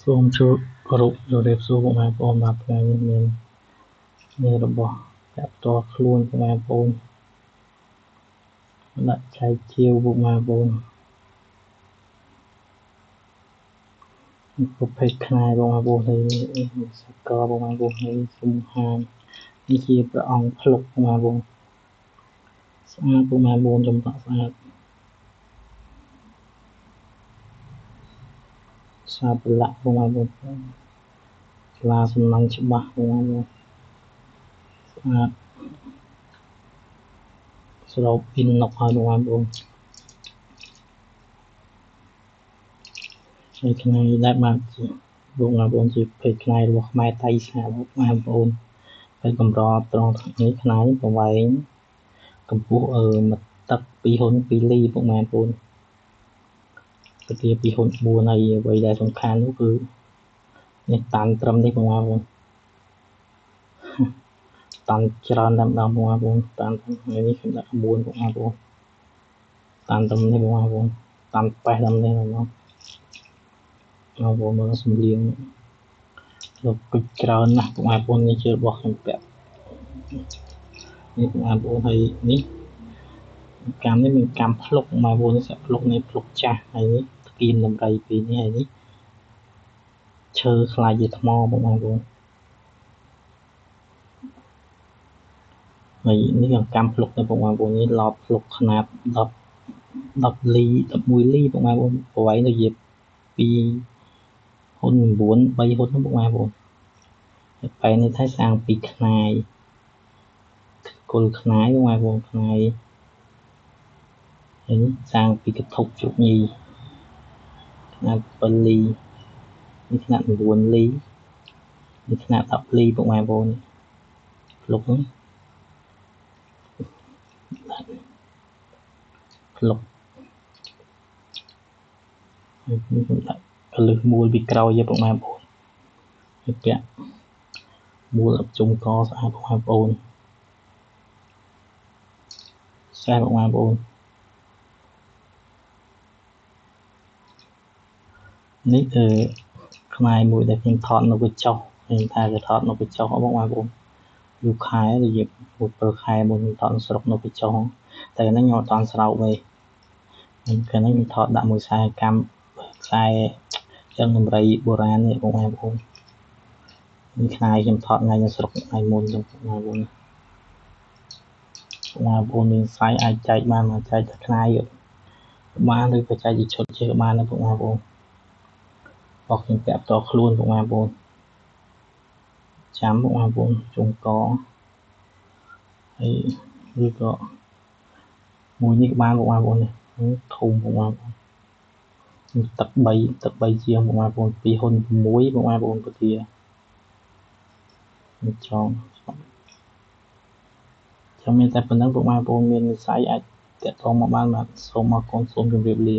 សូមជួបគោរពជម្រាបសួរពុកម៉ែបងប្អូនបាទថ្ងៃនេះមានរបស់ពាក់ផ្ទាល់ខ្លួនពុកម៉ែបងប្អូនដាក់ចែកជាវពុកម៉ែបងប្អូនប្រភេទខ្មែរបងប្អូននេះសកលបងប្អូននេះសំហាននេះជាព្រះអង្គភ្លុកបងប្អូនស្អាតពុកម៉ែបងប្អូនចំតាក់ស្អាតសាប្រឡាក់បងប្អូនស្លាសំណាញ់ច្បាស់បងប្អូនស្អាតស្រោបពីនុកហើយបងប្អូនហើយថ្ងៃដែលបានជាបងប្អូនជាភេទខ្មែររបស់ខ្មែរតៃសាបងប្អូនហើយកម្រត្រង់នេះខ្មែរប្រវែងកម្ពស់មកទឹក2ហ៊ុន2លីបងប្អូនពទា2ហ៊ុន4ហើយអ្វីដែលសំខាន់នោះគឺនេះតាន់ត្រឹមនេះបងប្អូនតាន់ច្រើនតែម្ដងបងប្អូនតាន់ថ្ងៃនេះខ្ញុំដាក់9បងប្អូនតាន់ត្រឹមនេះបងប្អូនតាន់ប៉េះត្រឹមនេះបងប្អូនមើលសំលៀងលោកគិចច្រើនណាស់បងប្អូននេះជារបស់ខ្ញុំពាក់នេះបងប្អូនហើយនេះកម្មនេះមានកម្មភ្លុកបងប្អូនសាក់ភ្លុកនេះភ្លុកចាស់ហើយនេះស្គីមដំរីពីរនេះហើយនេះឈើខ្លាយជាថ្មបងប្អូនហើយនេះកម្មភ្លុកនេះបងប្អូននេះឡប់ភ្លុកຂະຫນាត10លី11លីបងប្អូនប្រវែងទៅជា2ហ៊ុន9 3ហ៊ុនបងប្អូនហើយបែរនេះថាសាងពីខ្នាយគុលខ្នាយបងប្អូនខ្នាយហើយសាងពីកធុកជុកញីຂະຫນាត7លីនេះຂະຫນាត9លីនេះຂະຫນាត10លីបងប្អូនភ្លុកនេះភ្លុកនេះខ្ញុំដាក់កលឹះមួយពីក្រោយបងប្អូនហើយពាក់មួយជុំកស្អាតបងប្អូនស្អាតបងប្អូននេះខ្មែរមួយដែលខ្ញុំថតនៅកញ្ចក់ខ្ញុំថាគេថតនៅកញ្ចក់បងប្អូនយូរខែទៅជា7ខែមុនខ្ញុំថតស្រុកនៅកញ្ចក់តែហ្នឹងខ្ញុំអត់ថតស្រោបទេខ្ញុំគិតខ្ញុំថតដាក់មួយខ្សែកម្មខ្សែចឹងដំរីបុរាណនេះបងប្អូននេះថ្ងៃខ្ញុំថតថ្ងៃនៅស្រុកថ្ងៃមុនចឹងបងប្អូនមានខ្សែអាចចែកបានមកចែកតែថ្ងៃបានឬក៏ចែកជាឈុតជាបានណាបងប្អូនរបស់ខ្ញុំពាក់ផ្ទាល់ខ្លួនបងប្អូនចាំបងប្អូនជុំកហើយឬក៏មួយនេះក៏បានបងប្អូននេះធំបងប្អូនទឹក3ជាងបងប្អូន2ហ៊ុន6បងប្អូនពទាចង់ចាំមានតែប៉ុណ្្នឹងបងប្អូនមានវិស័យអាចតាក់ទងមកបានបាទសូមអរគុណសូមជម្រាបលា